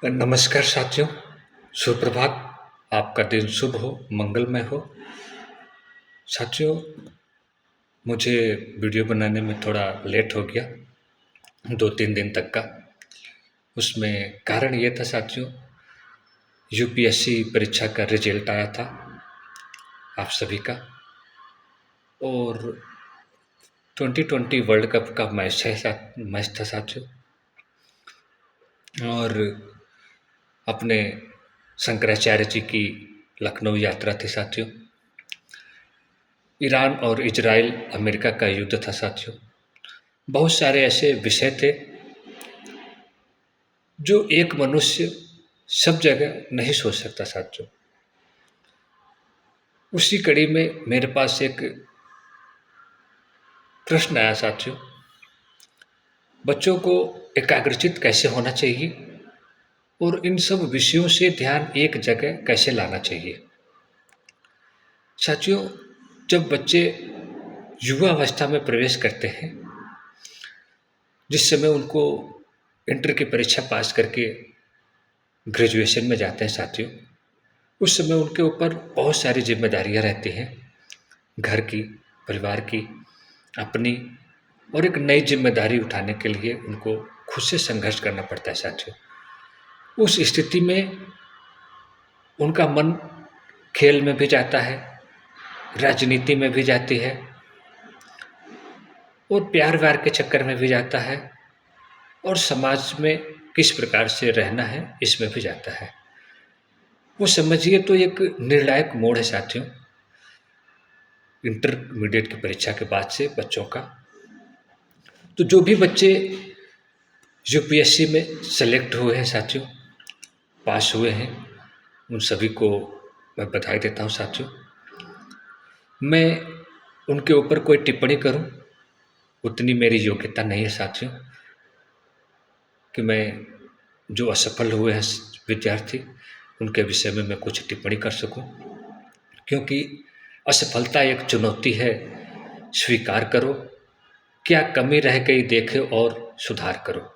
नमस्कार साथियों, सुप्रभात। आपका दिन शुभ हो, मंगलमय हो। साथियों, मुझे वीडियो बनाने में थोड़ा लेट हो गया, 2-3 दिन तक का। उसमें कारण ये था साथियों, यूपीएससी परीक्षा का रिजल्ट आया था आप सभी का, और 2020 वर्ल्ड कप का मैच था साथियों। और अपने शंकराचार्य जी की लखनऊ यात्रा थी साथियों। ईरान और इजराइल अमेरिका का युद्ध था साथियों। बहुत सारे ऐसे विषय थे जो एक मनुष्य सब जगह नहीं सोच सकता साथियों। उसी कड़ी में मेरे पास एक प्रश्न आया साथियों, बच्चों को एकाग्रचित कैसे होना चाहिए और इन सब विषयों से ध्यान एक जगह कैसे लाना चाहिए। साथियों, जब बच्चे युवा अवस्था में प्रवेश करते हैं, जिस समय उनको इंटर की परीक्षा पास करके ग्रेजुएशन में जाते हैं साथियों, उस समय उनके ऊपर बहुत सारी जिम्मेदारियां रहती हैं, घर की, परिवार की, अपनी, और एक नई जिम्मेदारी उठाने के लिए उनको खुद से संघर्ष करना पड़ता है साथियों। उस स्थिति में उनका मन खेल में भी जाता है, राजनीति में भी जाती है, और प्यार व्यार के चक्कर में भी जाता है, और समाज में किस प्रकार से रहना है इसमें भी जाता है। वो समझिए तो एक निर्णायक मोड़ है साथियों, इंटरमीडिएट की परीक्षा के बाद से बच्चों का। तो जो भी बच्चे यूपीएससी में सेलेक्ट हुए हैं साथियों, पास हुए हैं, उन सभी को मैं बधाई देता हूँ साथियों। मैं उनके ऊपर कोई टिप्पणी करूं, उतनी मेरी योग्यता नहीं है साथियों कि मैं जो असफल हुए हैं विद्यार्थी उनके विषय में मैं कुछ टिप्पणी कर सकूं, क्योंकि असफलता एक चुनौती है। स्वीकार करो, क्या कमी रह गई देखे और सुधार करो।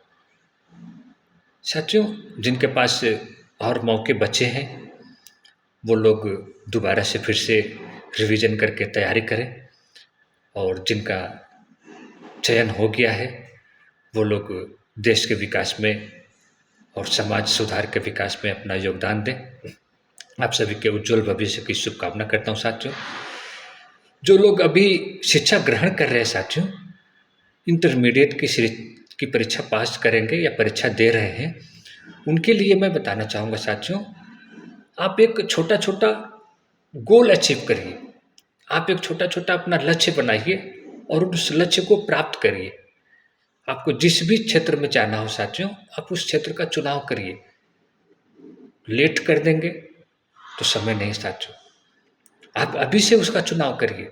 साथियों, जिनके पास और मौके बचे हैं वो लोग दोबारा से फिर से रिवीजन करके तैयारी करें, और जिनका चयन हो गया है वो लोग देश के विकास में और समाज सुधार के विकास में अपना योगदान दें। आप सभी के उज्जवल भविष्य की शुभकामना करता हूँ साथियों। जो लोग अभी शिक्षा ग्रहण कर रहे हैं साथियों, इंटरमीडिएट की परीक्षा पास करेंगे या परीक्षा दे रहे हैं, उनके लिए मैं बताना चाहूँगा साथियों, आप एक छोटा छोटा गोल अचीव करिए। आप एक छोटा छोटा अपना लक्ष्य बनाइए और उस लक्ष्य को प्राप्त करिए। आपको जिस भी क्षेत्र में जाना हो साथियों, आप उस क्षेत्र का चुनाव करिए। लेट कर देंगे तो समय नहीं साथियों, आप अभी से उसका चुनाव करिए,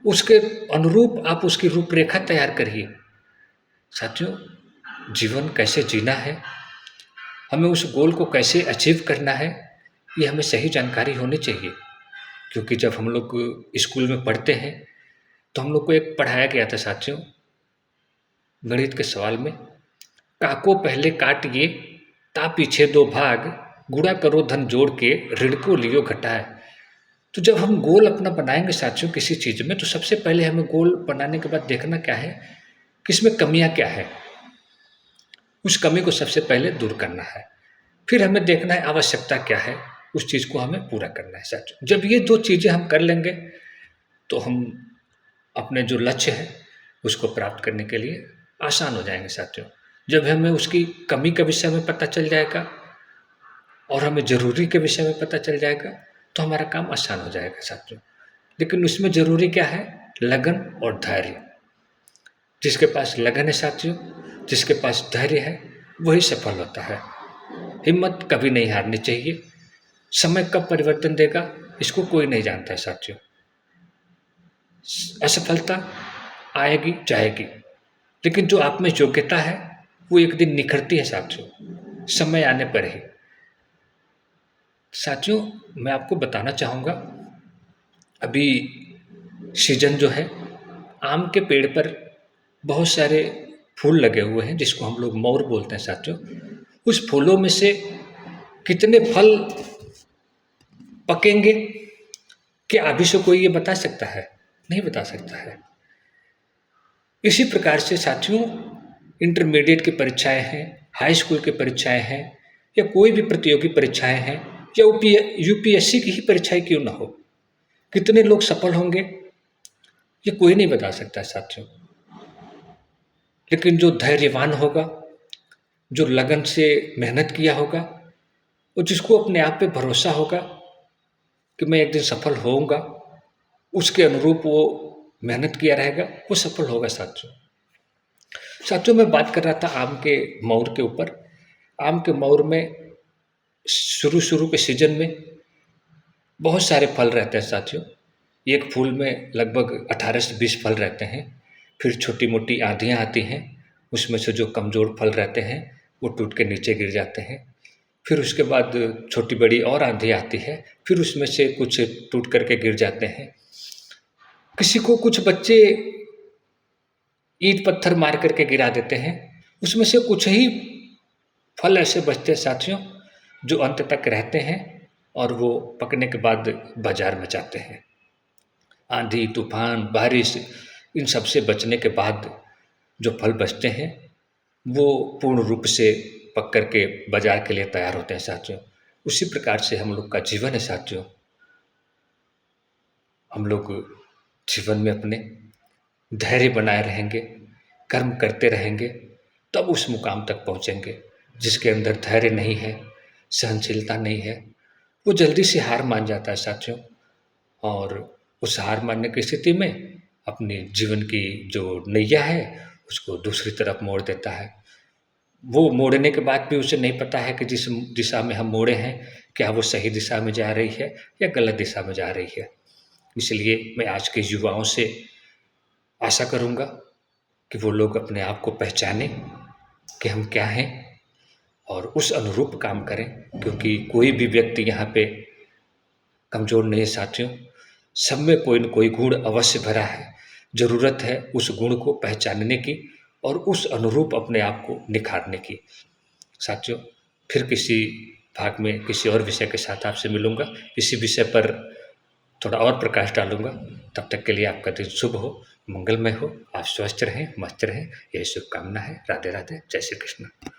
उसके अनुरूप आप उसकी रूपरेखा तैयार करिए। साथियों, जीवन कैसे जीना है, हमें उस गोल को कैसे अचीव करना है, ये हमें सही जानकारी होनी चाहिए। क्योंकि जब हम लोग स्कूल में पढ़ते हैं तो हम लोग को एक पढ़ाया गया था साथियों, गणित के सवाल में, काको पहले काटिए ता पीछे दो भाग, गुणा करो धन जोड़ के ऋण को लियो घटाए। तो जब हम गोल अपना बनाएंगे साथियों किसी चीज़ में, तो सबसे पहले हमें गोल बनाने के बाद देखना क्या है, किसमें कमियां क्या है, उस कमी को सबसे पहले दूर करना है। फिर हमें देखना है आवश्यकता क्या है, उस चीज़ को हमें पूरा करना है साथियों। जब ये दो चीज़ें हम कर लेंगे तो हम अपने जो लक्ष्य है उसको प्राप्त करने के लिए आसान हो जाएंगे साथियों। जब हमें उसकी कमी के विषय में पता चल जाएगा और हमें ज़रूरी के विषय में पता चल जाएगा तो हमारा काम आसान हो जाएगा साथियों। लेकिन उसमें ज़रूरी क्या है, लगन और धैर्य। जिसके पास लगन है साथियों, जिसके पास धैर्य है, वही सफल होता है। हिम्मत कभी नहीं हारनी चाहिए। समय कब परिवर्तन देगा इसको कोई नहीं जानता है साथियों। असफलता आएगी जाएगी, लेकिन जो आप में योग्यता है वो एक दिन निखरती है साथियों, समय आने पर ही। साथियों, मैं आपको बताना चाहूँगा, अभी सीजन जो है, आम के पेड़ पर बहुत सारे फूल लगे हुए हैं जिसको हम लोग मोर बोलते हैं साथियों। उस फूलों में से कितने फल पकेंगे, क्या अभी से कोई ये बता सकता है? नहीं बता सकता है। इसी प्रकार से साथियों, इंटरमीडिएट की परीक्षाएं हैं, हाई स्कूल की परीक्षाएं हैं, या कोई भी प्रतियोगी परीक्षाएं हैं, या यूपीएससी की ही परीक्षाएं क्यों ना हो, कितने लोग सफल होंगे ये कोई नहीं बता सकता साथियों। लेकिन जो धैर्यवान होगा, जो लगन से मेहनत किया होगा, और जिसको अपने आप पे भरोसा होगा कि मैं एक दिन सफल होऊंगा, उसके अनुरूप वो मेहनत किया रहेगा, वो सफल होगा साथियों। साथियों, मैं बात कर रहा था आम के मौर के ऊपर। आम के मौर में शुरू शुरू के सीजन में बहुत सारे फल रहते हैं साथियों। एक फूल में लगभग 18 से 20 फल रहते हैं। फिर छोटी मोटी आंधियाँ आती हैं, उसमें से जो कमज़ोर फल रहते हैं वो टूट के नीचे गिर जाते हैं। फिर उसके बाद छोटी बड़ी और आंधी आती है, फिर उसमें से कुछ टूट करके गिर जाते हैं। किसी को कुछ बच्चे ईंट पत्थर मार करके गिरा देते हैं, उसमें से कुछ ही फल ऐसे बचते हैं साथियों जो अंत तक रहते हैं और वो पकने के बाद बाजार में जाते हैं। आंधी, तूफान, बारिश, इन सब से बचने के बाद जो फल बचते हैं वो पूर्ण रूप से पक कर के बाजार के लिए तैयार होते हैं साथियों। उसी प्रकार से हम लोग का जीवन है साथियों। हम लोग जीवन में अपने धैर्य बनाए रहेंगे, कर्म करते रहेंगे, तब उस मुकाम तक पहुँचेंगे। जिसके अंदर धैर्य नहीं है, सहनशीलता नहीं है, वो जल्दी से हार मान जाता है साथियों। और उस हार मानने की स्थिति में अपने जीवन की जो नैया है उसको दूसरी तरफ मोड़ देता है। वो मोड़ने के बाद भी उसे नहीं पता है कि जिस दिशा में हम मोड़े हैं क्या वो सही दिशा में जा रही है या गलत दिशा में जा रही है। इसलिए मैं आज के युवाओं से आशा करूँगा कि वो लोग अपने आप को पहचानें कि हम क्या हैं और उस अनुरूप काम करें, क्योंकि कोई भी व्यक्ति यहाँ पे कमज़ोर नहीं है साथियों। सब में कोई न कोई गुण अवश्य भरा है। ज़रूरत है उस गुण को पहचानने की और उस अनुरूप अपने आप को निखारने की। साथियों, फिर किसी भाग में किसी और विषय के साथ आपसे मिलूँगा। इसी विषय पर थोड़ा और प्रकाश डालूँगा। तब तक के लिए आपका दिन शुभ हो, मंगलमय हो, आप स्वस्थ रहें, मस्त रहें, यही शुभकामना है। राधे राधे, जय श्री कृष्ण।